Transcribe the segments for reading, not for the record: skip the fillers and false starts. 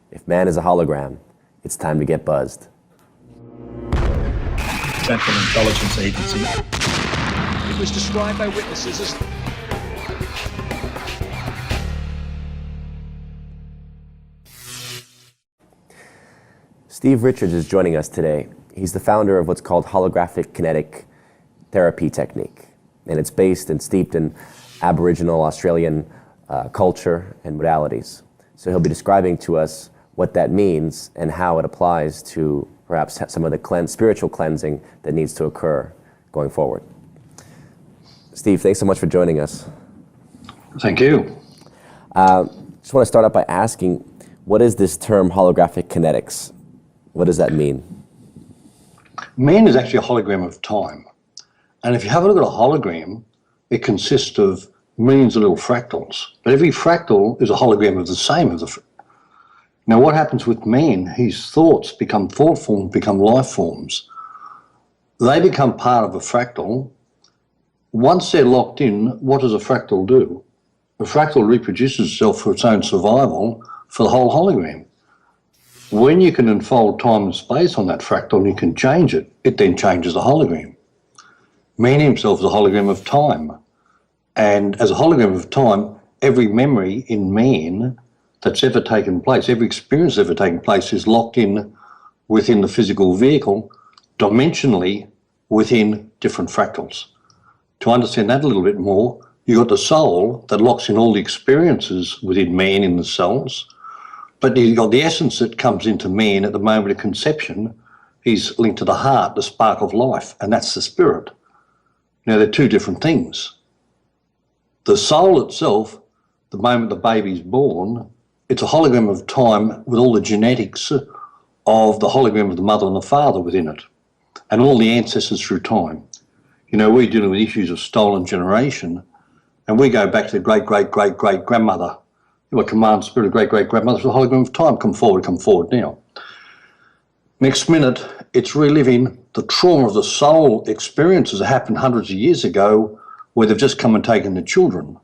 If man is a hologram, it's time to get buzzed. Central Intelligence Agency. It was described by witnesses as Stiv Richards is joining us today. He's the founder of what's called holographic kinetic therapy technique, and it's based and steeped in Aboriginal Australian culture and modalities. So he'll be describing to us what that means and how it applies to perhaps some of the spiritual cleansing that needs to occur going forward. Stiv, thanks so much for joining us. Thank you. Just want to start out by asking, what is this term holographic kinetics? What does that mean? Man is actually a hologram of time. And if you have a look at a hologram, it consists of millions of little fractals. But every fractal is a hologram of the same as the. Now what happens with man, his thoughts become thought forms, become life forms. They become part of a fractal. Once they're locked in, what does a fractal do? A fractal reproduces itself for its own survival for the whole hologram. When you can unfold time and space on that fractal and you can change it, it then changes the hologram. Man himself is a hologram of time. And as a hologram of time, every memory in man that's ever taken place, every experience that's ever taken place is locked in within the physical vehicle, dimensionally within different fractals. To understand that a little bit more, you've got the soul that locks in all the experiences within man in the cells, but you've got the essence that comes into man at the moment of conception. He's linked to the heart, the spark of life, and that's the spirit. Now, they're two different things. The soul itself, the moment the baby's born, it's a hologram of time with all the genetics of the hologram of the mother and the father within it, and all the ancestors through time. You know, we're dealing with issues of stolen generation, and we go back to the great-great-great-great-grandmother. Your command spirit of great-great-grandmother, the hologram of time. Come forward now. Next minute, it's reliving the trauma of the soul experiences that happened hundreds of years ago, where they've just come and taken the children.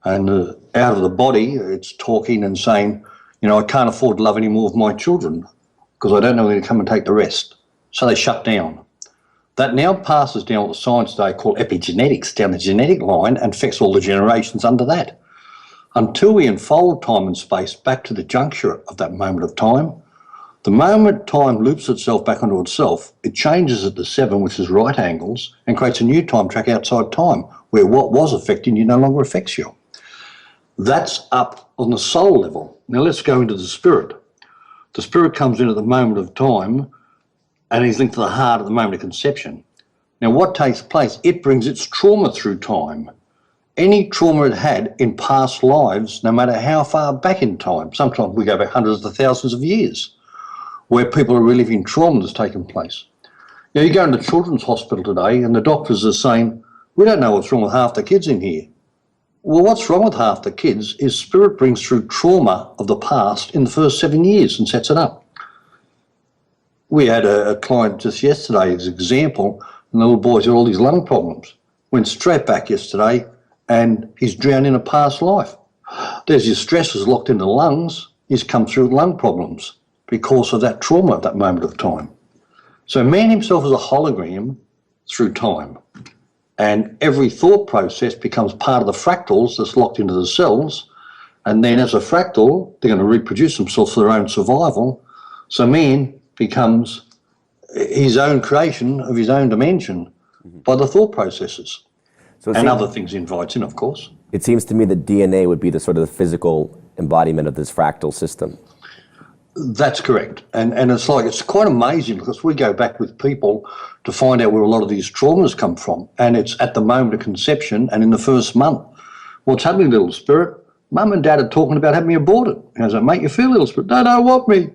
And out of the body, it's talking and saying, you know, I can't afford to love any more of my children because I don't know when to come and take the rest. So they shut down. That now passes down what science today call epigenetics, down the genetic line, and affects all the generations under that. Until we unfold time and space back to the juncture of that moment of time, the moment time loops itself back onto itself, it changes at the 7, which is right angles, and creates a new time track outside time, where what was affecting you no longer affects you. That's up on the soul level. Now let's go into the spirit. The spirit comes in at the moment of time, and is linked to the heart at the moment of conception. Now what takes place? It brings its trauma through time. Any trauma it had in past lives, no matter how far back in time, sometimes we go back hundreds of thousands of years, where people are reliving trauma that's taken place. Now you go into children's hospital today and the doctors are saying, we don't know what's wrong with half the kids in here. Well, what's wrong with half the kids is spirit brings through trauma of the past in the first 7 years and sets it up. We had a client just yesterday as an example, and the little boy's had all these lung problems. Went straight back yesterday and he's drowned in a past life. There's his stresses locked in the lungs. He's come through with lung problems because of that trauma at that moment of time. So man himself is a hologram through time. And every thought process becomes part of the fractals that's locked into the cells. And then as a fractal, they're going to reproduce themselves for their own survival. So man becomes his own creation of his own dimension by the thought processes. So and other things he invites in, of course. It seems to me that DNA would be the sort of the physical embodiment of this fractal system. That's correct. And it's quite amazing because we go back with people to find out where a lot of these traumas come from. And it's at the moment of conception and in the first month. What's happening, little spirit? Mum and dad are talking about having me aborted. How does that make you feel, little spirit? They don't want me.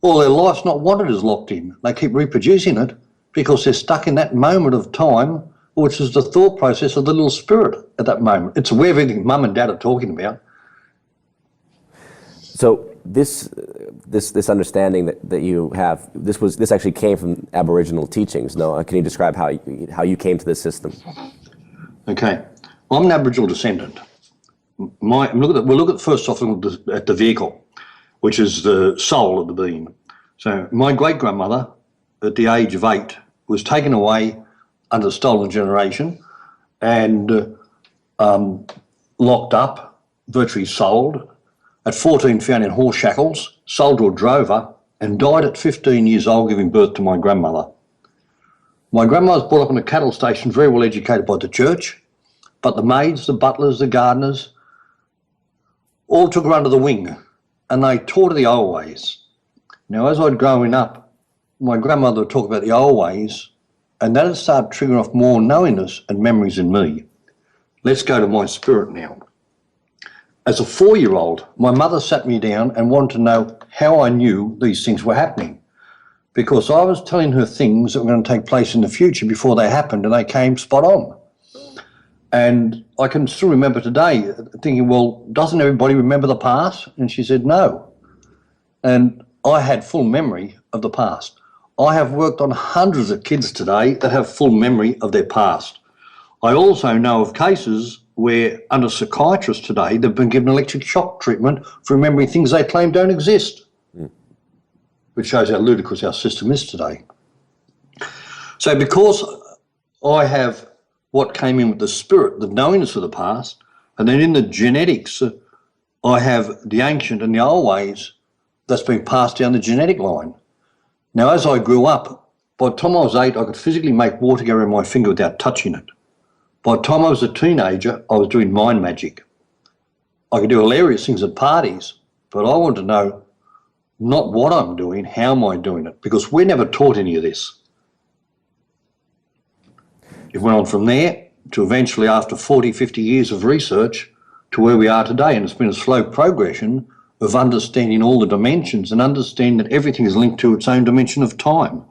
All their life's not wanted is locked in. They keep reproducing it because they're stuck in that moment of time, which is the thought process of the little spirit at that moment. It's where everything mum and dad are talking about. So this understanding that you have, this actually came from Aboriginal teachings. No, can you describe how you came to this system? Okay, well, I'm an Aboriginal descendant. We'll look at first off at the vehicle. which is the soul of the being. So my great-grandmother, at the age of 8, was taken away under the stolen generation and locked up, virtually sold. At 14, found in horse shackles, sold to a drover, and died at 15 years old, giving birth to my grandmother. My grandmother was brought up in a cattle station, very well educated by the church, but the maids, the butlers, the gardeners, all took her under the wing, and they taught her the old ways. Now, as I'd growing up, my grandmother would talk about the old ways, and that had started triggering off more knowingness and memories in me. Let's go to my spirit now. As a 4-year-old, my mother sat me down and wanted to know how I knew these things were happening, because I was telling her things that were going to take place in the future before they happened, and they came spot on. And I can still remember today thinking, well, doesn't everybody remember the past? And she said, no. And I had full memory of the past. I have worked on hundreds of kids today that have full memory of their past. I also know of cases where under psychiatrists today, they've been given electric shock treatment for remembering things they claim don't exist, which shows how ludicrous our system is today. So because I have what came in with the spirit, the knowingness of the past, and then in the genetics, I have the ancient and the old ways that's been passed down the genetic line. Now, as I grew up, by the time I was 8, I could physically make water go around my finger without touching it. By the time I was a teenager, I was doing mind magic. I could do hilarious things at parties, but I wanted to know not what I'm doing, how am I doing it? Because we're never taught any of this. It went on from there to eventually, after 40, 50 years of research, to where we are today. And it's been a slow progression of understanding all the dimensions and understanding that everything is linked to its own dimension of time.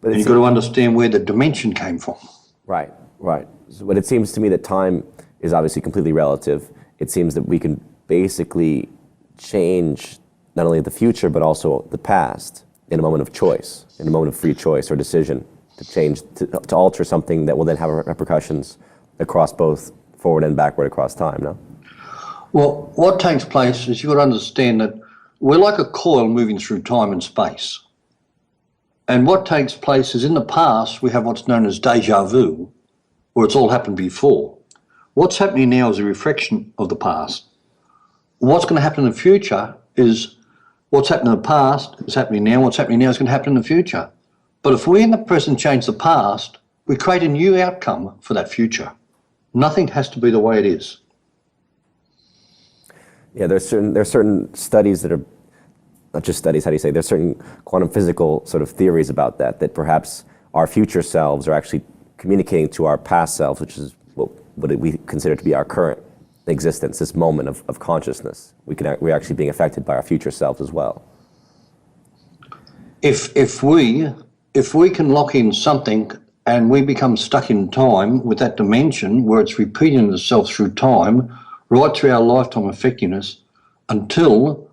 But you've got to understand where the dimension came from. Right, right. So, but it seems to me that time is obviously completely relative. It seems that we can basically change not only the future, but also the past in a moment of choice, in a moment of free choice or decision to change, to alter something that will then have repercussions across both forward and backward across time, no? Well, what takes place is you've got to understand that we're like a coil moving through time and space. And what takes place is in the past, we have what's known as deja vu, where it's all happened before. What's happening now is a reflection of the past. What's going to happen in the future is what's happened in the past is happening now, what's happening now is going to happen in the future. But if we in the present change the past, we create a new outcome for that future. Nothing has to be the way it is. Yeah, there are certain studies that are, not just studies, how do you say, there's certain quantum physical sort of theories about that perhaps our future selves are actually communicating to our past selves, which is what we consider to be our current existence, this moment of consciousness. We're actually being affected by our future selves as well. If we can lock in something and we become stuck in time with that dimension where it's repeating itself through time, right through our lifetime affecting us, until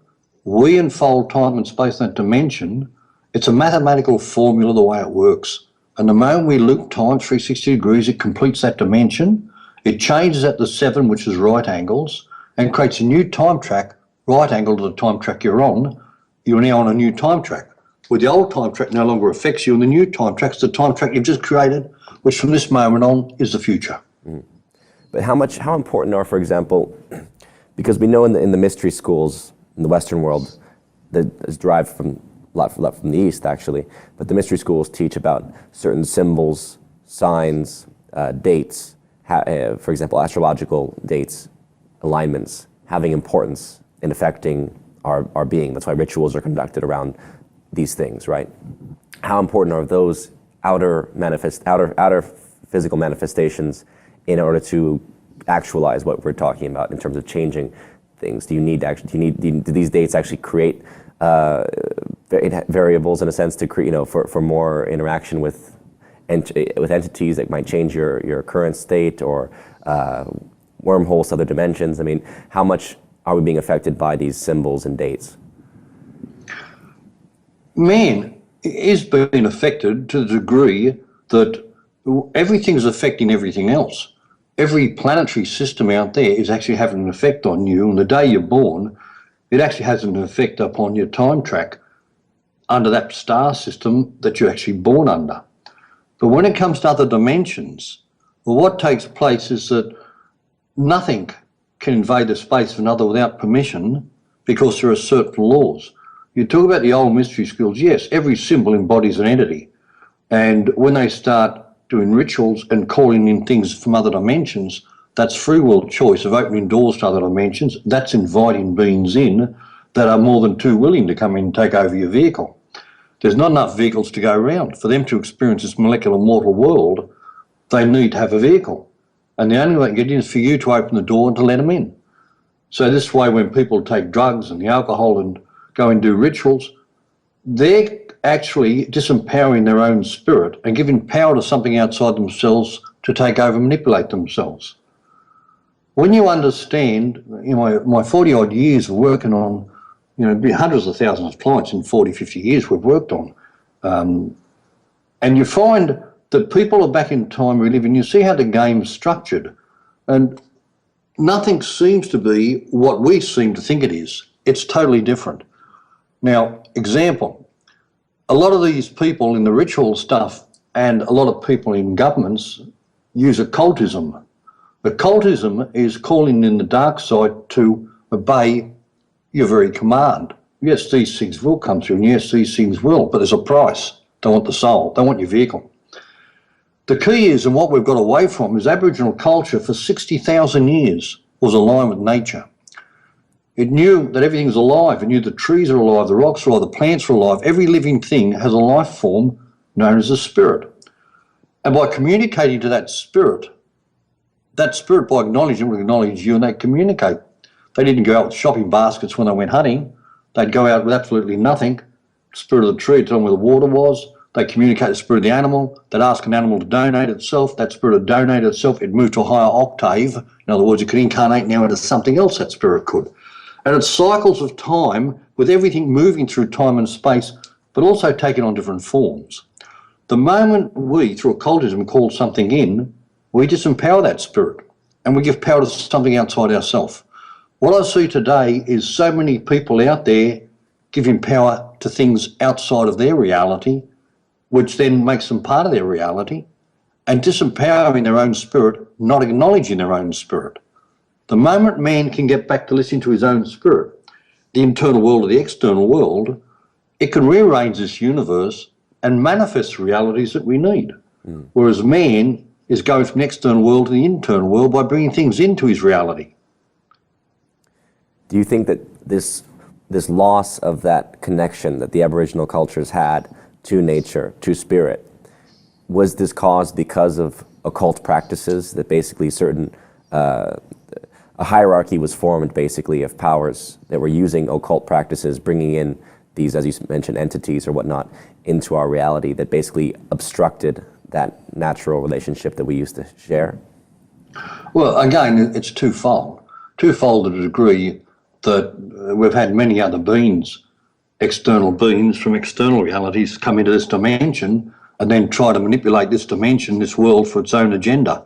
we unfold time and space in that dimension, it's a mathematical formula the way it works. And the moment we loop time 360 degrees, it completes that dimension. It changes at the 7, which is right angles, and creates a new time track, right angle to the time track you're on. You're now on a new time track, where the old time track no longer affects you, and the new time track's the time track you've just created, which from this moment on is the future. Mm. But how important are, for example, because we know in the mystery schools in the Western world, that is derived from a lot from the East actually, but the mystery schools teach about certain symbols, signs, dates, for example, astrological dates, alignments, having importance in affecting our being. That's why rituals are conducted around these things, right? How important are those outer physical manifestations in order to actualize what we're talking about in terms of changing things? Do these dates actually create variables in a sense to create, for more interaction with entities that might change your current state, or wormholes to other dimensions? I mean, how much are we being affected by these symbols and dates? Man is being affected to the degree that everything's affecting everything else. Every planetary system out there is actually having an effect on you. And the day you're born, it actually has an effect upon your time track under that star system that you're actually born under. But when it comes to other dimensions, well, what takes place is that nothing can invade the space of another without permission, because there are certain laws. You talk about the old mystery schools, yes, every symbol embodies an entity. And when they start doing rituals and calling in things from other dimensions, that's free will choice of opening doors to other dimensions. That's inviting beings in that are more than too willing to come in and take over your vehicle. There's not enough vehicles to go around. For them to experience this molecular mortal world, they need to have a vehicle. And the only way to get in is for you to open the door and to let them in. So this way, when people take drugs and the alcohol and go and do rituals, they're actually disempowering their own spirit and giving power to something outside themselves to take over and manipulate themselves. When you understand, my 40 odd years of working on, hundreds of thousands of clients in 40, 50 years we've worked on, and you find that people are back in time reliving. You see how the game's structured, and nothing seems to be what we seem to think it is. It's totally different. Now, example, a lot of these people in the ritual stuff and a lot of people in governments use occultism. Occultism is calling in the dark side to obey your very command. Yes, these things will come through, and yes, these things will, but there's a price. They want the soul, they want your vehicle. The key is, and what we've got away from, is Aboriginal culture for 60,000 years was aligned with nature. It knew that everything's alive. It knew the trees are alive, the rocks are alive, the plants are alive. Every living thing has a life form known as a spirit. And by communicating to that spirit by acknowledging will acknowledge you, and they communicate. They didn't go out with shopping baskets when they went hunting. They'd go out with absolutely nothing. Spirit of the tree, tell them where the water was. They communicate the spirit of the animal. They'd ask an animal to donate itself. That spirit would donate itself. It moved to a higher octave. In other words, it could incarnate now into something else that spirit could. And it's cycles of time with everything moving through time and space, but also taking on different forms. The moment we, through occultism, call something in, we disempower that spirit and we give power to something outside ourselves. What I see today is so many people out there giving power to things outside of their reality, which then makes them part of their reality, and disempowering their own spirit, not acknowledging their own spirit. The moment man can get back to listening to his own spirit, the internal world or the external world, it can rearrange this universe and manifest the realities that we need. Whereas man is going from the external world to the internal world by bringing things into his reality. Do you think that this loss of that connection that the Aboriginal cultures had to nature, to spirit, was this caused because of occult practices, that basically a hierarchy was formed basically of powers that were using occult practices, bringing in these, as you mentioned, entities or whatnot into our reality that basically obstructed that natural relationship that we used to share? Well, again, it's twofold. Twofold to the degree that we've had many other beings, external beings from external realities, come into this dimension and then try to manipulate this dimension, this world, for its own agenda.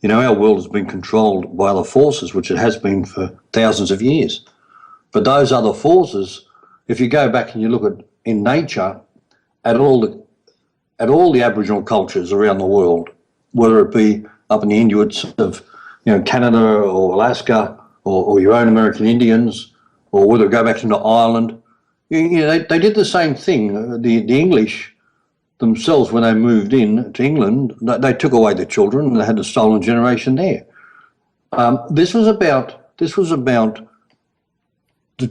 Our world has been controlled by other forces, which it has been for thousands of years. But those other forces, if you go back and you look at in nature, at all the Aboriginal cultures around the world, whether it be up in the Inuits of Canada or Alaska or your own American Indians, or whether it go back into Ireland, they did the same thing. The English themselves, when they moved in to England, they took away the children and they had the stolen generation there. This was about the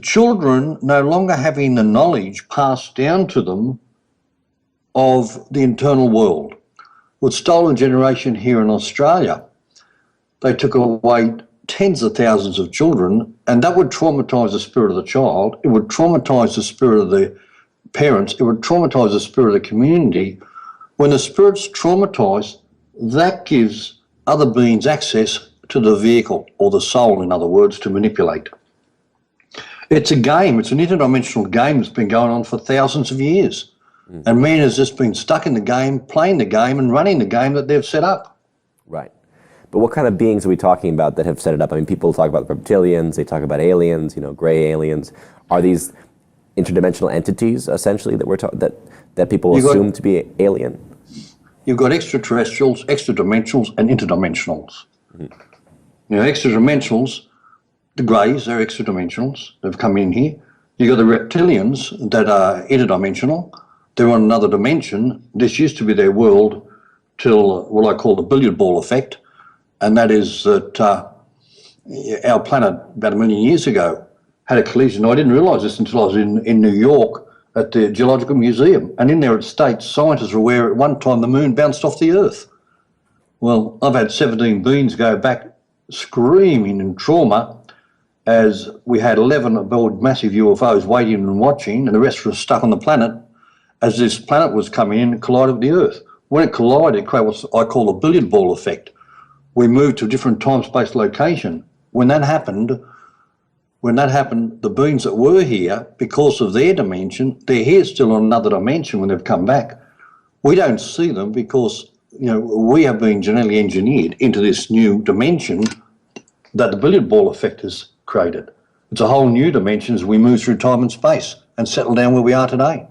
children no longer having the knowledge passed down to them of the internal world. With stolen generation here in Australia, they took away tens of thousands of children, and that would traumatise the spirit of the child. It would traumatise the spirit of the parents. It would traumatise the spirit of the community. When the spirit's traumatised, that gives other beings access to the vehicle, or the soul, in other words, to manipulate. It's a game. It's an interdimensional game that's been going on for thousands of years. And man has just been stuck in the game, playing the game and running the game that they've set up. Right. But what kind of beings are we talking about that have set it up? I mean, people talk about reptilians, they talk about aliens, gray aliens. Are these interdimensional entities, essentially, that people assume to be alien? You've got extraterrestrials, extradimensionals, and interdimensionals. Extradimensionals, the greys, they're extradimensionals. They've come in here. You've got the reptilians that are interdimensional. They're on another dimension. This used to be their world till what I call the billiard ball effect, and that is that our planet about 1 million years ago had a collision. I didn't realise this until I was in New York at the Geological Museum, and in there it states scientists are aware at one time the moon bounced off the Earth. Well, I've had 17 beings go back screaming in trauma as we had 11 aboard massive UFOs waiting and watching, and the rest were stuck on the planet as this planet was coming in and collided with the Earth. When it collided, it created what I call the billiard ball effect. We moved to a different time-space location. When that happened, the beings that were here, because of their dimension, they're here still on another dimension when they've come back. We don't see them because we have been genetically engineered into this new dimension that the billiard ball effect has created. It's a whole new dimension as we move through time and space and settle down where we are today.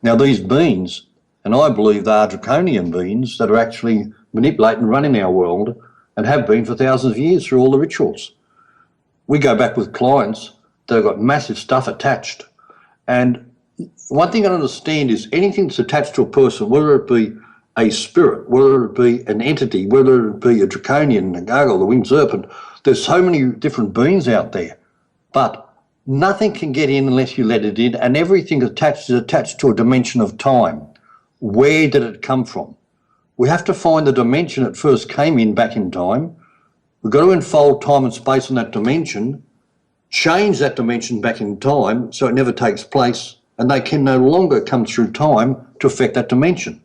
Now these beings, and I believe they are draconian beings that are actually manipulating and running our world and have been for thousands of years through all the rituals. We go back with clients that have got massive stuff attached. And one thing I understand is anything that's attached to a person, whether it be a spirit, whether it be an entity, whether it be a draconian, a gargoyle, the winged serpent, there's so many different beings out there. But nothing can get in unless you let it in, and everything attached is attached to a dimension of time. Where did it come from? We have to find the dimension it first came in back in time. We've got to unfold time and space on that dimension, change that dimension back in time so it never takes place, and they can no longer come through time to affect that dimension.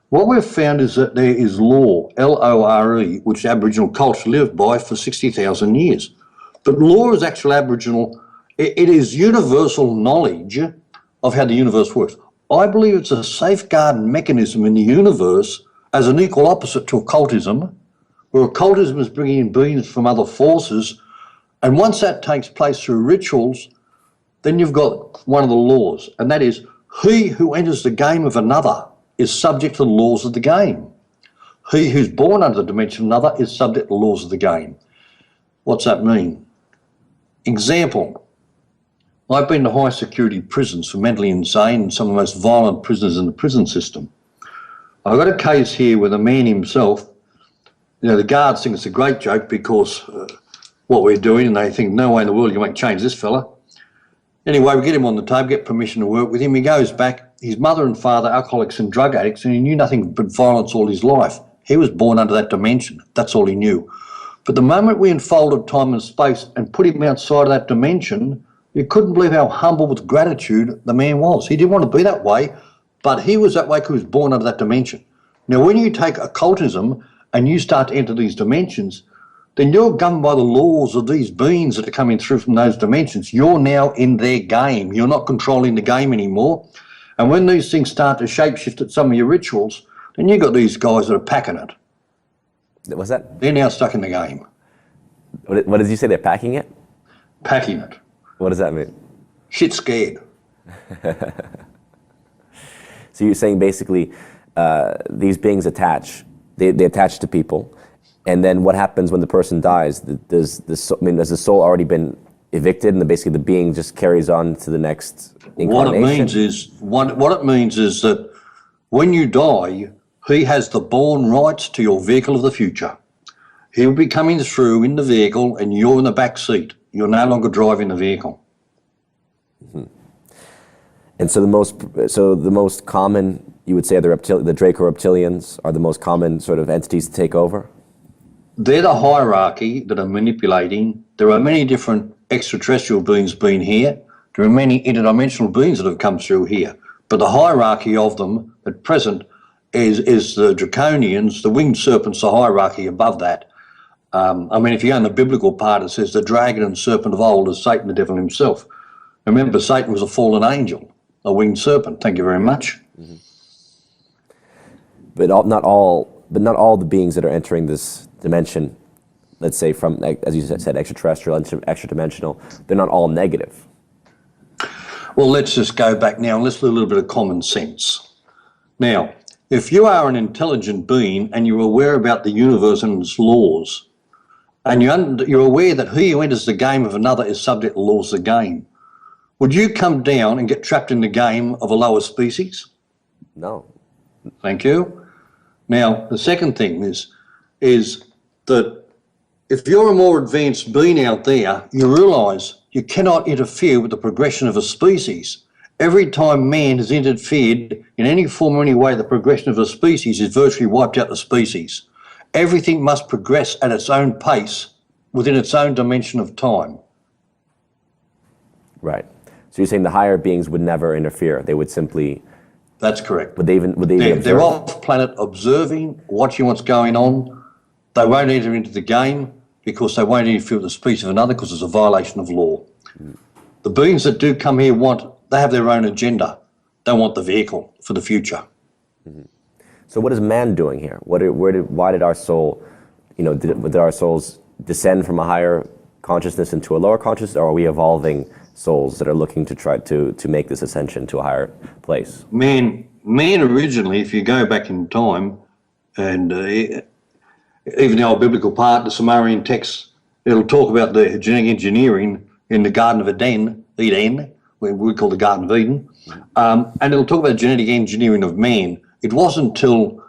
What we've found is that there is law, L-O-R-E, which Aboriginal culture lived by for 60,000 years. But law is actual Aboriginal, it is universal knowledge of how the universe works. I believe it's a safeguard mechanism in the universe as an equal opposite to occultism, where occultism is bringing in beings from other forces, and once that takes place through rituals, then you've got one of the laws, and that is, he who enters the game of another is subject to the laws of the game. He who's born under the dimension of another is subject to the laws of the game. What's that mean? Example, I've been to high security prisons for mentally insane and some of the most violent prisoners in the prison system. I've got a case here with a man himself. The guards think it's a great joke because what we're doing, and they think no way in the world you can change this fella. Anyway, we get him on the table, get permission to work with him. He goes back. His mother and father, alcoholics and drug addicts, and he knew nothing but violence all his life. He was born under that dimension. That's all he knew. But the moment we unfolded time and space and put him outside of that dimension, you couldn't believe how humble with gratitude the man was. He didn't want to be that way, but he was that way because he was born under that dimension. Now, when you take occultism and you start to enter these dimensions, then you're governed by the laws of these beings that are coming through from those dimensions. You're now in their game. You're not controlling the game anymore. And when these things start to shapeshift at some of your rituals, then you've got these guys that are packing it. What's that? They're now stuck in the game. What did you say? They're packing it? Packing it. What does that mean? Shit scared. So you're saying basically these beings attach, they attach to people, and then what happens when the person dies? Has the soul already been evicted, and basically the being just carries on to the next incarnation? What it means is that when you die, he has the born rights to your vehicle of the future. He'll be coming through in the vehicle, and you're in the back seat. You're no longer driving the vehicle. Mm-hmm. And so the most common, you would say, the Draco reptilians are the most common sort of entities to take over? They're the hierarchy that are manipulating. There are many different extraterrestrial beings been here. There are many interdimensional beings that have come through here. But the hierarchy of them at present is the draconians, the winged serpents, the hierarchy above that. If you go in the biblical part, it says the dragon and serpent of old is Satan, the devil himself. Remember, Satan was a fallen angel, a winged serpent. Thank you very much. Mm-hmm. But not all the beings that are entering this dimension, let's say from, as you said, extraterrestrial and extra-dimensional, they're not all negative. Well, let's just go back now and let's do a little bit of common sense. Now, if you are an intelligent being and you're aware about the universe and its laws, and you're aware that he who enters the game of another is subject to the laws of the game, would you come down and get trapped in the game of a lower species? No. Thank you. Now, the second thing is that if you're a more advanced being out there, you realise you cannot interfere with the progression of a species. Every time man has interfered in any form or any way, the progression of a species is virtually wiped out the species. Everything must progress at its own pace within its own dimension of time. Right. So you're saying the higher beings would never interfere. They would simply... That's correct. Would they even observe? They're off planet observing, watching what's going on. They won't enter into the game because they won't interfere with the species of another because it's a violation of law. The beings that do come here they have their own agenda. They want the vehicle for the future. So what is man doing here? Why did our soul, did our souls descend from a higher consciousness into a lower consciousness, or are we evolving souls that are looking to try to make this ascension to a higher place? Man originally, if you go back in time, and even the old biblical part, the Sumerian texts, it'll talk about the genetic engineering in the Garden of Eden, we call the Garden of Eden, and it'll talk about genetic engineering of man. It wasn't till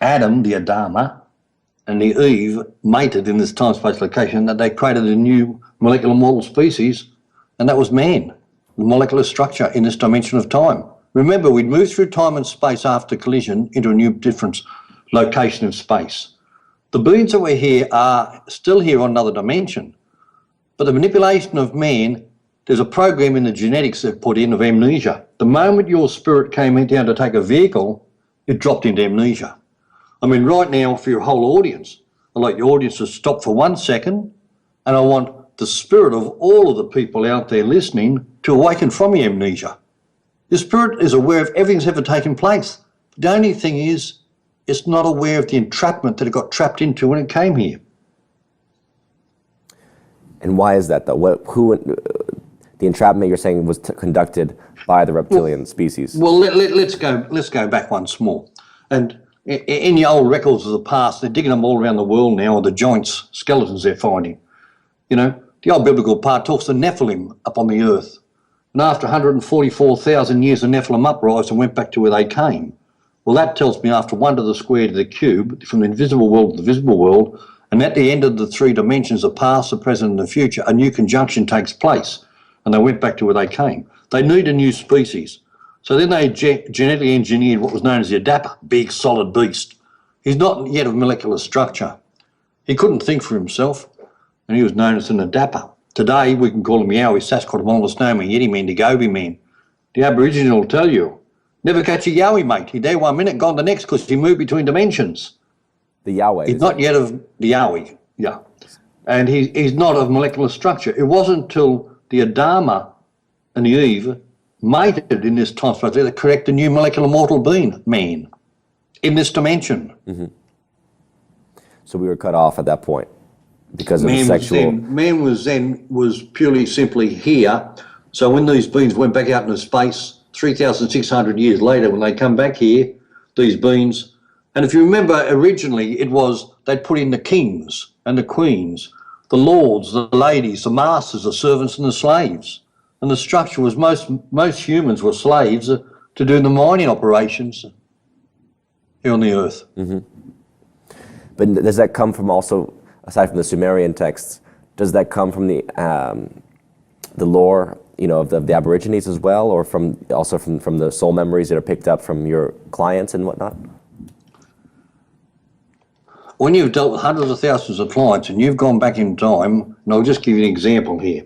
Adam, the Adama, and the Eve mated in this time-space location that they created a new molecular mortal species, and that was man, the molecular structure in this dimension of time. Remember, we'd moved through time and space after collision into a new different location of space. The beings that were here are still here on another dimension, but the manipulation of man, there's a program in the genetics they've put in of amnesia. The moment your spirit came in down to take a vehicle, it dropped into amnesia. I mean, right now, for your whole audience, I'd like your audience to stop for 1 second, and I want the spirit of all of the people out there listening to awaken from your amnesia. Your spirit is aware of everything that's ever taken place. The only thing is, it's not aware of the entrapment that it got trapped into when it came here. And why is that, though? The entrapment you're saying was conducted by the reptilian species? Well, let's go back once more. And in the old records of the past, they're digging them all around the world now, or the joints, skeletons they're finding. The old biblical part talks to Nephilim up on the earth. And after 144,000 years, the Nephilim uprised and went back to where they came. Well, that tells me after 1 to the square to the cube, from the invisible world to the visible world, and at the end of the 3 dimensions, the past, the present, and the future, a new conjunction takes place, and they went back to where they came. They need a new species. So then they genetically engineered what was known as the Adapa, big, solid beast. He's not yet of molecular structure. He couldn't think for himself, and he was known as an Adapa. Today, we can call him Yowie, Sasquatch, Monolith, Snowman, Yeti Man, Dagobi Man. The Aboriginal will tell you, never catch a Yowie, mate. He's there 1 minute, gone the next, because he moved between dimensions. The Yahweh. He's not yet of the Yowie, yeah. And he's not of molecular structure. It wasn't until the Adama and the Eve mated in this time space to correct a new molecular mortal being, man, in this dimension. Mm-hmm. So we were cut off at that point because of the sexual... Man was purely simply here. So when these beings went back out into space, 3,600 years later, when they come back here, these beings... And if you remember, originally it was, they'd put in the kings and the queens, the lords, the ladies, the masters, the servants and the slaves. And the structure was most humans were slaves to do the mining operations here on the earth. Mm-hmm. But does that come from also, aside from the Sumerian texts, does that come from the lore, of the Aborigines as well, or from the soul memories that are picked up from your clients and whatnot? When you've dealt with hundreds of thousands of clients and you've gone back in time, and I'll just give you an example here.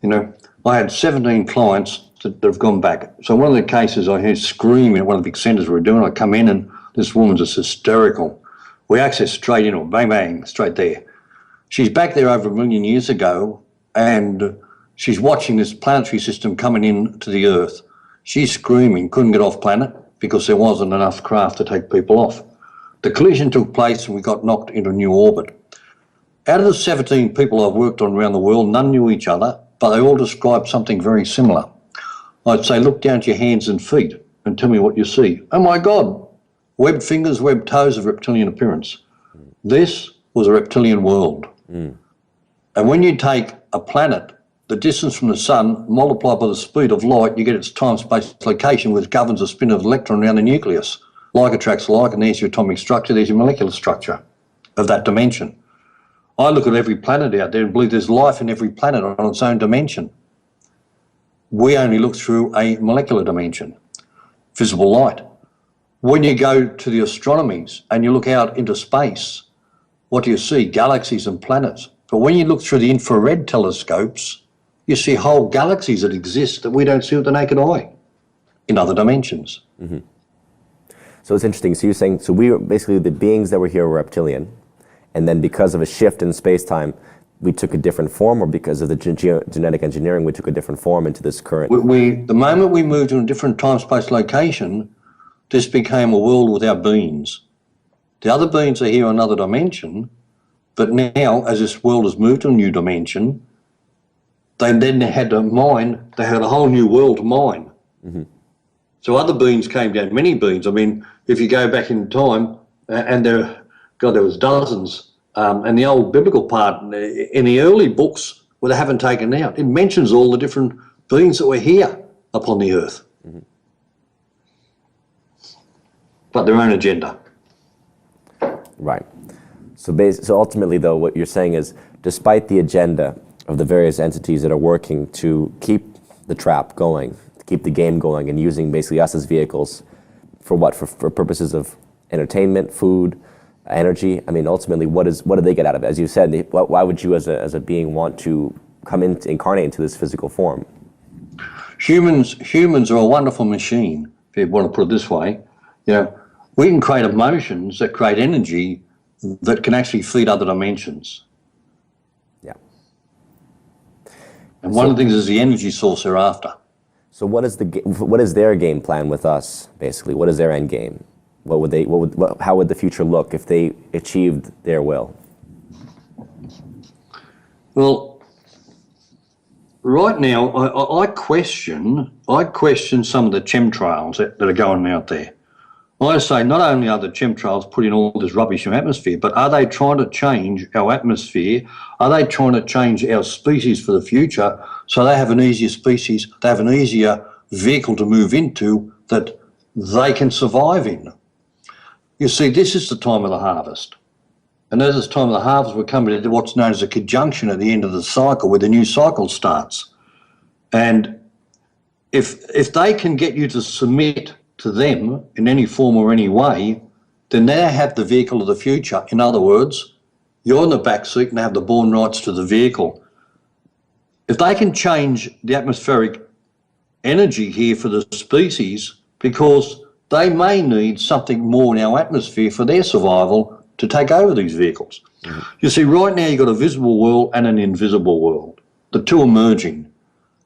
I had 17 clients that have gone back. So one of the cases I heard screaming at one of the big centres we were doing, I come in and this woman's just hysterical. We access straight in, bang, bang, straight there. She's back there over 1 million years ago and she's watching this planetary system coming in to the Earth. She's screaming, couldn't get off planet because there wasn't enough craft to take people off. The collision took place and we got knocked into a new orbit. Out of the 17 people I've worked on around the world, none knew each other, but they all described something very similar. I'd say, look down at your hands and feet and tell me what you see. Oh my God, webbed fingers, webbed toes of reptilian appearance. This was a reptilian world. And when you take a planet, the distance from the sun multiplied by the speed of light, you get its time-space location, which governs the spin of the electron around the nucleus. Like attracts like, and there's your atomic structure, there's your molecular structure of that dimension. I look at every planet out there and believe there's life in every planet on its own dimension. We only look through a molecular dimension, visible light. When you go to the astronomies and you look out into space, what do you see? Galaxies and planets. But when you look through the infrared telescopes, you see whole galaxies that exist that we don't see with the naked eye in other dimensions. Mm-hmm. So it's interesting. So you're saying, so we were basically the beings that were here were reptilian, and then because of a shift in space-time, we took a different form, or because of the genetic engineering, we took a different form into this current... The moment we moved to a different time-space location, this became a world without beings. The other beings are here in another dimension, but now, as this world has moved to a new dimension, they then had to mine, they had a whole new world to mine. Mm-hmm. So other beings came down, many beings. I mean, if you go back in time, and there was dozens, and the old biblical part in the early books where they haven't taken out, it mentions all the different beings that were here upon the earth. Mm-hmm. But their own agenda. Right. So ultimately, though, what you're saying is, despite the agenda of the various entities that are working to keep the trap going, to keep the game going, and using basically us as vehicles for what? For purposes of entertainment, food, energy. I mean, ultimately, what do they get out of it? As you said, why would you, as a being, want to incarnate into this physical form? Humans are a wonderful machine, if you want to put it this way. You know, we can create emotions that create energy that can actually feed other dimensions. Yeah. And one of the things is the energy source they're after. So what is their game plan with us, basically? What is their end game? How would the future look if they achieved their will? Well, right now, I question some of the chemtrails that are going out there. I say not only are the chemtrails putting all this rubbish in the atmosphere, but are they trying to change our atmosphere? Are they trying to change our species for the future so they have an easier species, they have an easier vehicle to move into that they can survive in? You see, this is the time of the harvest. And at this time of the harvest, we're coming to what's known as a conjunction at the end of the cycle, where the new cycle starts. And if they can get you to submit to them in any form or any way, then they have the vehicle of the future. In other words, you're in the back seat and they have the born rights to the vehicle. If they can change the atmospheric energy here for the species, because they may need something more in our atmosphere for their survival to take over these vehicles. Mm-hmm. You see, right now you've got a visible world and an invisible world. The two are merging.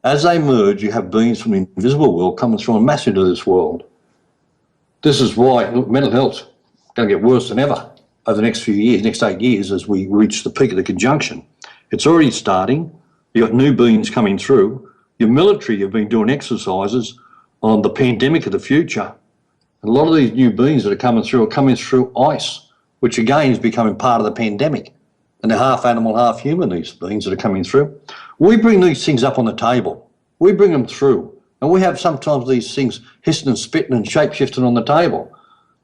As they merge, you have beings from the invisible world coming through and mass into this world. This is why mental health's going to get worse than ever over the next few years, next 8 years, as we reach the peak of the conjunction. It's already starting. You've got new beings coming through. Your military have been doing exercises on the pandemic of the future. And a lot of these new beings that are coming through ice, which again is becoming part of the pandemic. And they're half animal, half human, these beings that are coming through. We bring these things up on the table. We bring them through. And we have sometimes these things hissing and spitting and shape-shifting on the table.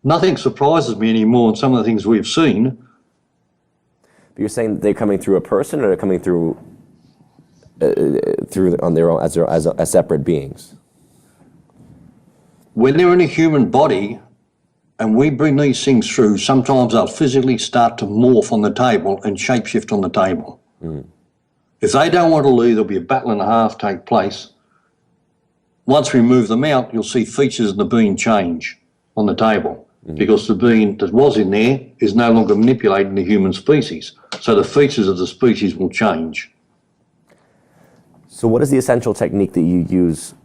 Nothing surprises me anymore in some of the things we've seen. But you're saying they're coming through a person, or they're coming through on their own as separate beings? When they're in a human body and we bring these things through, sometimes they'll physically start to morph on the table and shape-shift on the table. Mm. If they don't want to leave, there'll be a battle and a half take place. Once we move them out, you'll see features of the being change on the table, because the being that was in there is no longer manipulating the human species. So the features of the species will change. So what is the essential technique that you use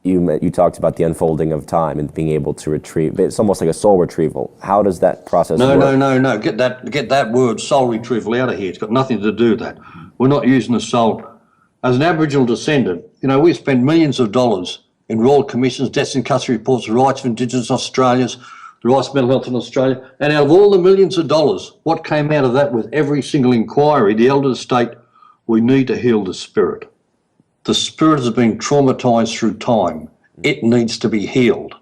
you talked about the unfolding of time and being able to retrieve. It's almost like a soul retrieval. How does that process work? No. Get that word soul retrieval out of here. It's got nothing to do with that. We're not using the soul. As an Aboriginal descendant, we spend millions of dollars in royal commissions, deaths in custody reports, the rights of Indigenous Australians, the rights of mental health in Australia. And out of all the millions of dollars, what came out of that with every single inquiry, the elders state, we need to heal the spirit. The spirit has been traumatised through time. It needs to be healed.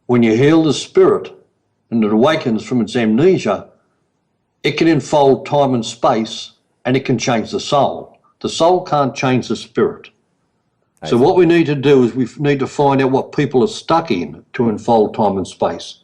When you heal the spirit and it awakens from its amnesia, it can enfold time and space and it can change the soul. The soul can't change the spirit. So what we need to do is we need to find out what people are stuck in to enfold time and space.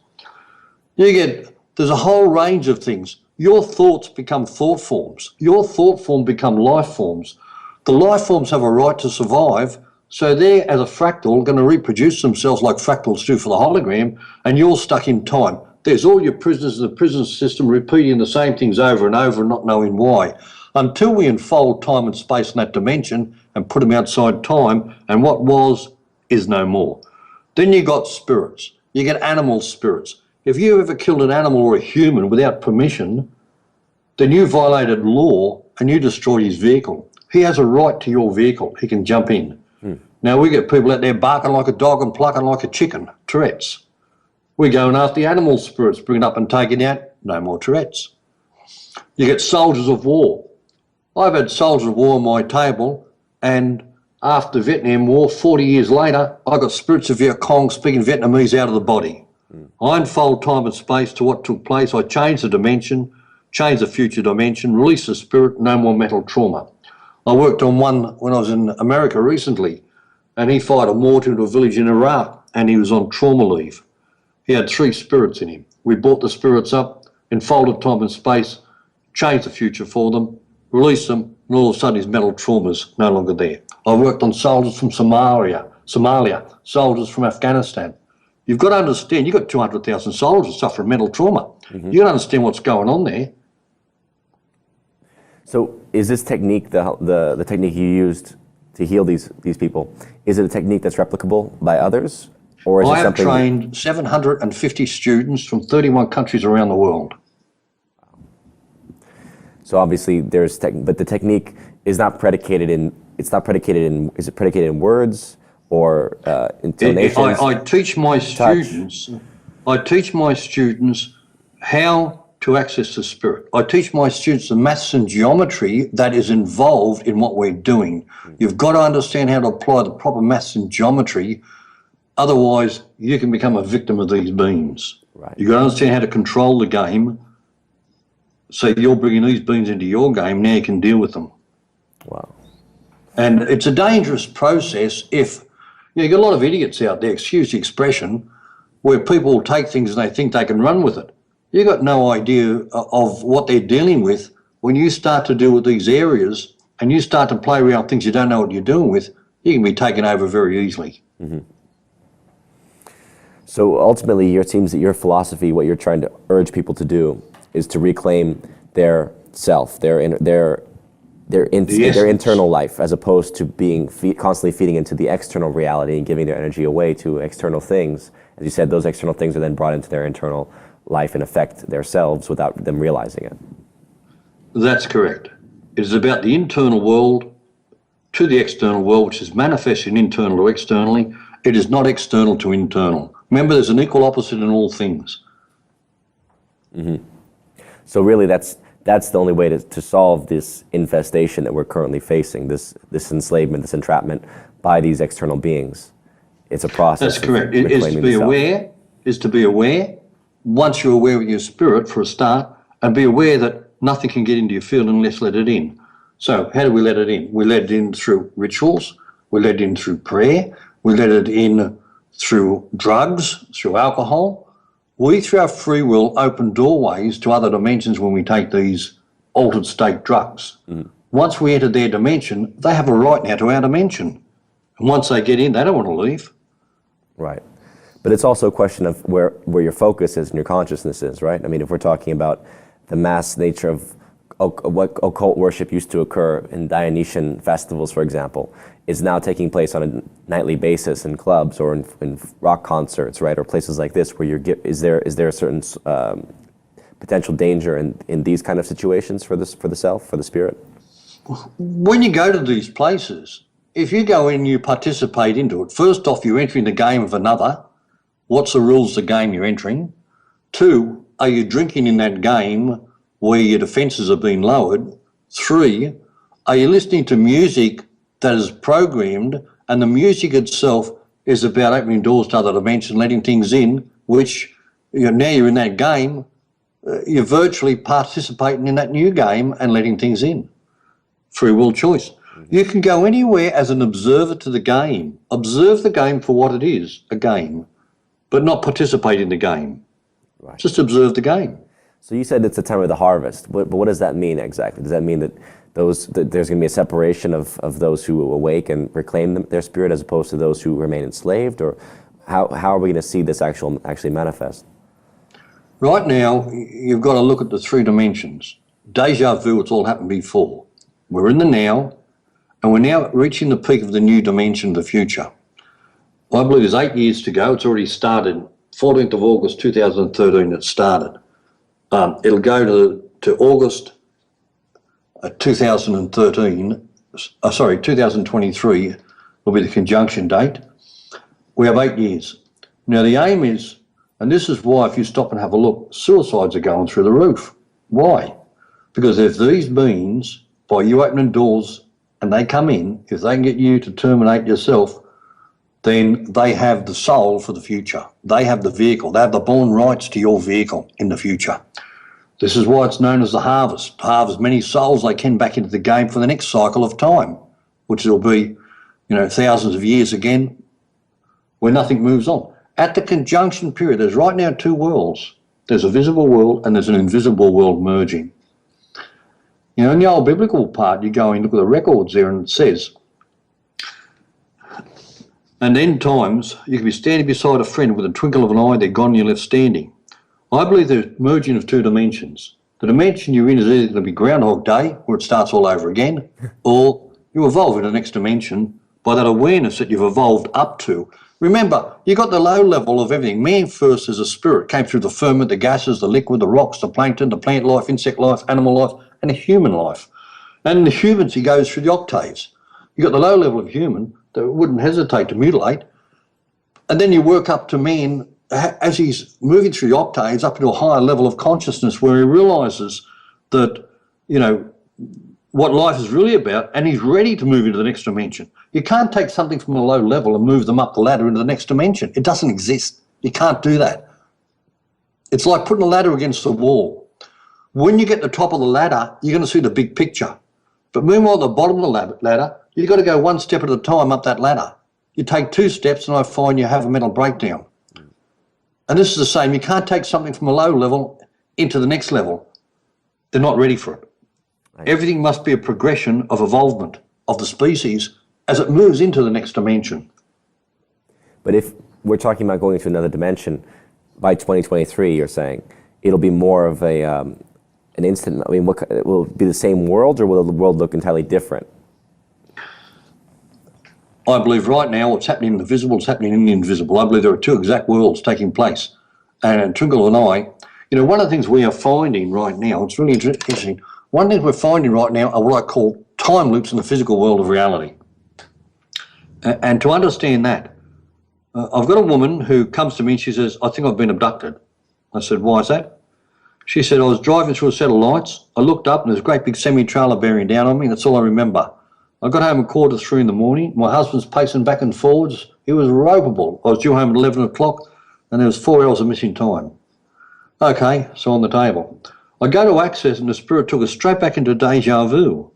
There's a whole range of things. Your thoughts become thought forms. Your thought form become life forms. The life forms have a right to survive, so they're, as a fractal, going to reproduce themselves like fractals do for the hologram, and you're stuck in time. There's all your prisoners in the prison system repeating the same things over and over and not knowing why. Until we enfold time and space in that dimension and put them outside time, and what was is no more. Then you got spirits. You get animal spirits. If you ever killed an animal or a human without permission, then you violated law and you destroyed his vehicle. He has a right to your vehicle. He can jump in. Now, we get people out there barking like a dog and plucking like a chicken, Tourette's. We're going after the animal spirits, bring it up and take it out, no more Tourette's. You get soldiers of war. I've had soldiers of war on my table, and after the Vietnam War, 40 years later, I got spirits of Viet Cong speaking Vietnamese out of the body. I unfold time and space to what took place. I changed the dimension, changed the future dimension, released the spirit, no more mental trauma. I worked on one when I was in America recently, and he fired a mortar into a village in Iraq, and he was on trauma leave. He had 3 spirits in him. We brought the spirits up, enfolded time and space, changed the future for them, released them, and all of a sudden his mental trauma's no longer there. I worked on soldiers from Somalia, soldiers from Afghanistan. You've got to understand, you've got 200,000 soldiers suffering mental trauma. You got to understand what's going on there. So is this technique, the technique you used to heal these people, is it a technique that's replicable by others? Or is I it have something trained 750 students from 31 countries around the world. So obviously but the technique is not predicated in, is it predicated in words or intonations? I teach my students how to access the spirit. I teach my students the maths and geometry that is involved in what we're doing. You've got to understand how to apply the proper maths and geometry, otherwise you can become a victim of these beings. Right. You've got to understand how to control the game, so you're bringing these beings into your game, now you can deal with them. Wow. And it's a dangerous process if, you get a lot of idiots out there, excuse the expression, where people will take things and they think they can run with it. You've got no idea of what they're dealing with. When you start to deal with these areas and you start to play around with things you don't know what you're doing with, you can be taken over very easily. Mm-hmm. So ultimately, it seems that your philosophy, what you're trying to urge people to do, is to reclaim their self, their internal life, as opposed to being constantly feeding into the external reality and giving their energy away to external things. As you said, those external things are then brought into their internal life and affect themselves without them realizing it. That's correct. It is about the internal world to the external world, which is manifesting internal to externally. It is not external to internal. Remember, there's an equal opposite in all things. Mm-hmm. So really, that's the only way to solve this infestation that we're currently facing, this enslavement, this entrapment by these external beings. It's a process. That's correct. It is to be aware. Is to be aware. Once you're aware of your spirit, for a start, and be aware that nothing can get into your field unless let it in. So how do we let it in? We let it in through rituals. We let it in through prayer. We let it in through drugs, through alcohol. We, through our free will, open doorways to other dimensions when we take these altered state drugs. Mm. Once we enter their dimension, they have a right now to our dimension. And once they get in, they don't want to leave. Right. But it's also a question of where your focus is and your consciousness is, right? I mean, if we're talking about the mass nature of what occult worship used to occur in Dionysian festivals, for example, is now taking place on a nightly basis in clubs or in rock concerts, right, or places like this, where is there a certain potential danger in these kind of situations for the self, for the spirit? When you go to these places, if you go in, you participate into it. First off, you're entering the game of another. What's the rules of the game you're entering? 2, are you drinking in that game where your defences have been lowered? 3, are you listening to music that is programmed, and the music itself is about opening doors to other dimensions, letting things in, which now you're in that game, you're virtually participating in that new game and letting things in. Free will choice. You can go anywhere as an observer to the game. Observe the game for what it is, a game, but not participate in the game. Right. Just observe the game. So you said it's the time of the harvest, but what does that mean exactly? Does that mean that there's going to be a separation of those who awake and reclaim their spirit as opposed to those who remain enslaved? Or how are we going to see this actually manifest? Right now, you've got to look at the 3 dimensions. Deja vu, it's all happened before. We're in the now, and we're now reaching the peak of the new dimension, the future. I believe there's 8 years to go. It's already started. 14th of August 2013 it started. It'll go to August 2023 will be the conjunction date. We have 8 years. Now the aim is, and this is why if you stop and have a look, suicides are going through the roof. Why? Because if these beings, by you opening doors and they come in, if they can get you to terminate yourself, then they have the soul for the future. They have the vehicle. They have the born rights to your vehicle in the future. This is why it's known as the harvest. Harvest many souls they can back into the game for the next cycle of time, which will be, thousands of years again, where nothing moves on. At the conjunction period, there's right now 2 worlds. There's a visible world and there's an invisible world merging. In the old biblical part, you go and look at the records there and it says, and end times, you can be standing beside a friend with a twinkle of an eye, they're gone and you're left standing. I believe the merging of 2 dimensions. The dimension you're in is either going to be Groundhog Day, where it starts all over again, or you evolve in the next dimension by that awareness that you've evolved up to. Remember, you got the low level of everything. Man first as a spirit came through the firmament, the gases, the liquid, the rocks, the plankton, the plant life, insect life, animal life, and the human life. And in the humans, he goes through the octaves. You got the low level of human that wouldn't hesitate to mutilate, and then you work up to man as he's moving through the octaves up into a higher level of consciousness where he realises that, what life is really about, and he's ready to move into the next dimension. You can't take something from a low level and move them up the ladder into the next dimension. It doesn't exist. You can't do that. It's like putting a ladder against the wall. When you get to the top of the ladder, you're going to see the big picture. But meanwhile, at the bottom of the ladder, you've got to go 1 step at a time up that ladder. You take 2 steps and I find you have a mental breakdown. And this is the same. You can't take something from a low level into the next level. They're not ready for it. Everything must be a progression of evolvement of the species as it moves into the next dimension. But if we're talking about going to another dimension, by 2023, you're saying, it'll be more of an instant, will it be the same world, or will the world look entirely different? I believe right now what's happening in the visible is happening in the invisible. I believe there are 2 exact worlds taking place. And in a twinkle of an eye, one of the things we are finding right now, it's really interesting, one of the things we're finding right now are what I call time loops in the physical world of reality. And to understand that, I've got a woman who comes to me and she says, I think I've been abducted. I said, why is that? She said, I was driving through a set of lights. I looked up and there's a great big semi-trailer bearing down on me. That's all I remember. I got home at 3:15 in the morning. My husband's pacing back and forwards. He was ropeable. I was due home at 11 o'clock and there was 4 hours of missing time. Okay, so on the table. I go to access and the spirit took us straight back into deja vu,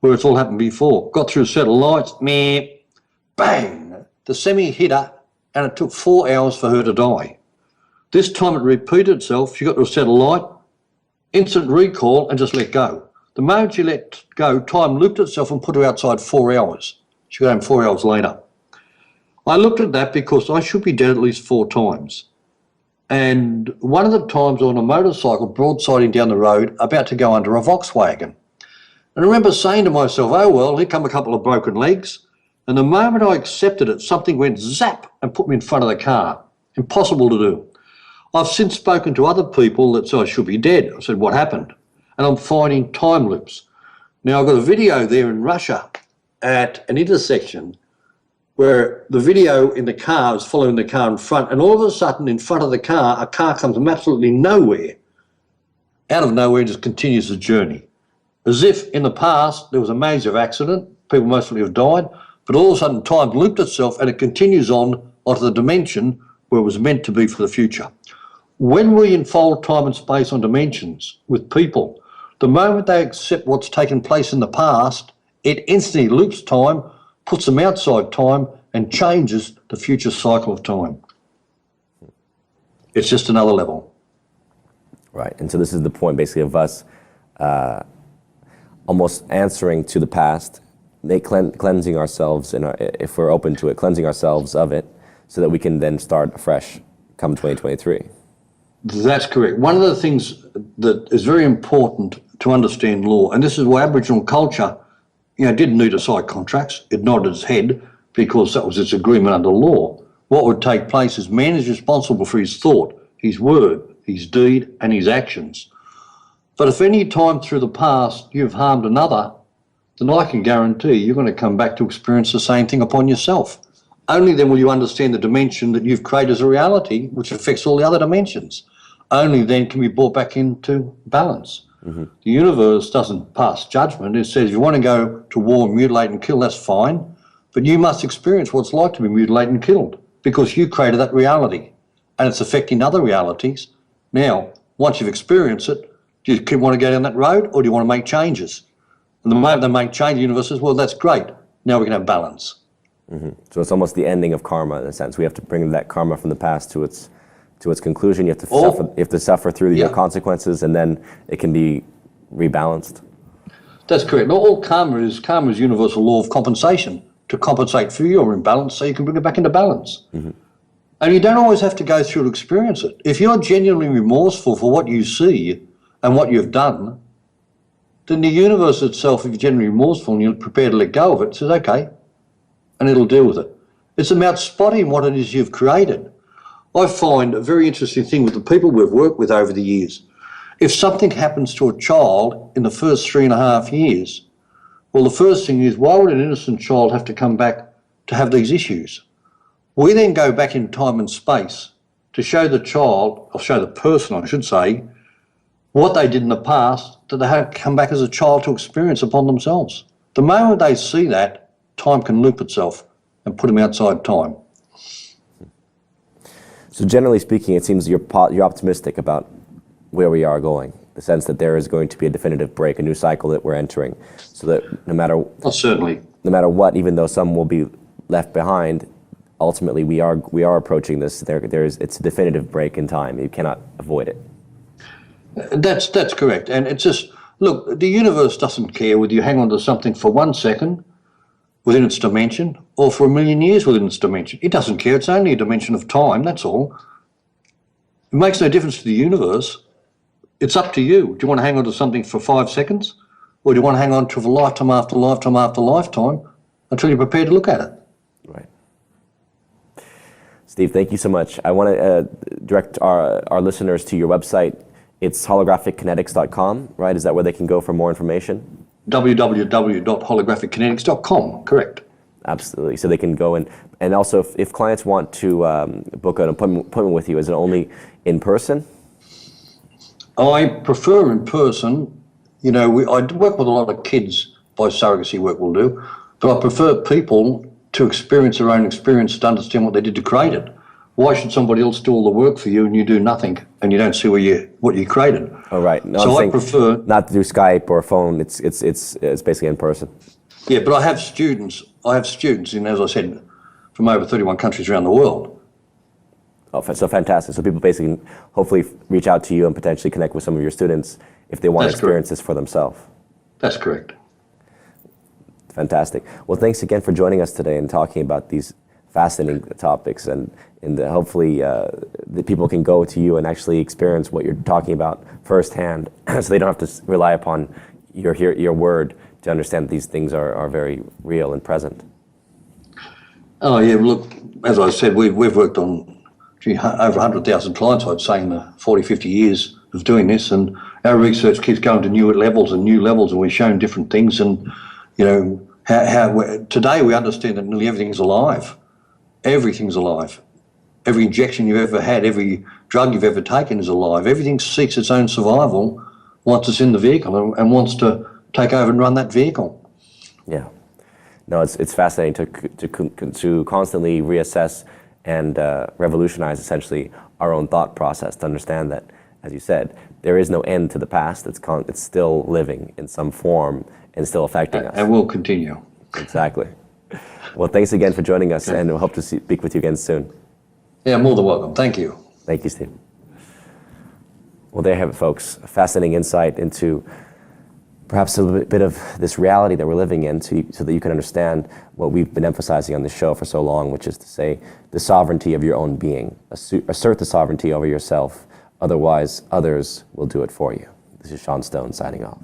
where it's all happened before. Got through a set of lights, meh, bang, the semi hit her and it took 4 hours for her to die. This time it repeated itself. She got to a set of light, instant recall and just let go. The moment she let go, time looped itself and put her outside 4 hours. She got home 4 hours later. I looked at that because I should be dead at least 4 times. And one of the times on a motorcycle broadsiding down the road, about to go under a Volkswagen. And I remember saying to myself, oh well, here come a couple of broken legs. And the moment I accepted it, something went zap and put me in front of the car. Impossible to do. I've since spoken to other people that said I should be dead. I said, what happened? And I'm finding time loops. Now, I've got a video there in Russia at an intersection where the video in the car is following the car in front, and all of a sudden in front of the car, a car comes from absolutely nowhere, out of nowhere, just continues the journey. As if in the past there was a major accident, people mostly have died, but all of a sudden time looped itself and it continues on onto the dimension where it was meant to be for the future. When we unfold time and space on dimensions with people, the moment they accept what's taken place in the past, it instantly loops time, puts them outside time, and changes the future cycle of time. It's just another level. Right, and so this is the point basically of us almost answering to the past, cleansing ourselves, if we're open to it, cleansing ourselves of it, so that we can then start afresh come 2023. That's correct. One of the things that is very important to understand law, and this is why Aboriginal culture, didn't need to sign contracts. It nodded its head because that was its agreement under law. What would take place is man is responsible for his thought, his word, his deed, and his actions. But if any time through the past you've harmed another, then I can guarantee you're going to come back to experience the same thing upon yourself. Only then will you understand the dimension that you've created as a reality, which affects all the other dimensions. Only then can we be brought back into balance. Mm-hmm. The universe doesn't pass judgment. It says if you want to go to war, mutilate and kill, that's fine. But you must experience what it's like to be mutilated and killed because you created that reality and it's affecting other realities. Now, once you've experienced it, do you want to go down that road or do you want to make changes? And the moment they make change, the universe says, well, that's great. Now we can have balance. Mm-hmm. So it's almost the ending of karma in a sense. We have to bring that karma from the past to its conclusion. You have to suffer through your consequences, and then it can be rebalanced. That's correct. Not all karma is universal law of compensation to compensate for your imbalance so you can bring it back into balance. Mm-hmm. And you don't always have to go through to experience it. If you're genuinely remorseful for what you see and what you've done, then the universe itself, if you're genuinely remorseful and you're prepared to let go of it, says, okay, and it'll deal with it. It's about spotting what it is you've created. I find a very interesting thing with the people we've worked with over the years. If something happens to a child in the first 3.5 years, well, the first thing is, why would an innocent child have to come back to have these issues? We then go back in time and space to show the child, or show the person, I should say, what they did in the past that they had to come back as a child to experience upon themselves. The moment they see that, time can loop itself and put them outside time. So generally speaking, it seems you're optimistic about where we are going, the sense that there is going to be a definitive break, a new cycle that we're entering, so that no matter what, even though some will be left behind, ultimately we are approaching this. It's a definitive break in time. You cannot avoid it. That's correct. And it's just, look, the universe doesn't care whether you hang on to something for 1 second within its dimension or for 1,000,000 years within its dimension. It doesn't care. It's only a dimension of time, that's all. It makes no difference to the universe. It's up to you. Do you want to hang on to something for 5 seconds, or do you want to hang on to it for lifetime after lifetime after lifetime until you're prepared to look at it? Right. Steve, thank you so much. I want to direct our listeners to your website. It's holographickinetics.com, right? Is that where they can go for more information? www.holographickinetics.com, correct. Absolutely. So they can go and also if clients want to book an appointment with you, is it only in person? I prefer in person. I work with a lot of kids by surrogacy work we'll do, but I prefer people to experience their own experience to understand what they did to create it. Why should somebody else do all the work for you and you do nothing and you don't see what you created? Oh, right. No, so I prefer not to do Skype or phone. It's basically in person. Yeah, but I have students in, as I said, from over 31 countries around the world. Oh, so fantastic. So people basically hopefully reach out to you and potentially connect with some of your students if they want to experience this for themselves. That's correct. Fantastic. Well, thanks again for joining us today and talking about these fascinating topics, and hopefully the people can go to you and actually experience what you're talking about firsthand, so they don't have to rely upon your word to understand that these things are very real and present. Oh yeah, look, as I said, we've worked on over 100,000 clients, I'd say, in the 40, 50 years of doing this, and our research keeps going to new levels, and we're showing different things, and you know today we understand that nearly everything's alive. Everything's alive. Every injection you've ever had, every drug you've ever taken is alive. Everything seeks its own survival once it's in the vehicle and wants to take over and run that vehicle. Yeah. No, it's fascinating to constantly reassess and revolutionize essentially our own thought process, to understand that, as you said, there is no end to the past. It's still living in some form and still affecting us. And will continue. Exactly. Well, thanks again for joining us, and we'll hope to speak with you again soon. Yeah, more than welcome. Thank you. Thank you, Steve. Well, there you have it, folks. A fascinating insight into perhaps a little bit of this reality that we're living in, so that you can understand what we've been emphasizing on this show for so long, which is to say the sovereignty of your own being. Assert the sovereignty over yourself, otherwise others will do it for you. This is Sean Stone signing off.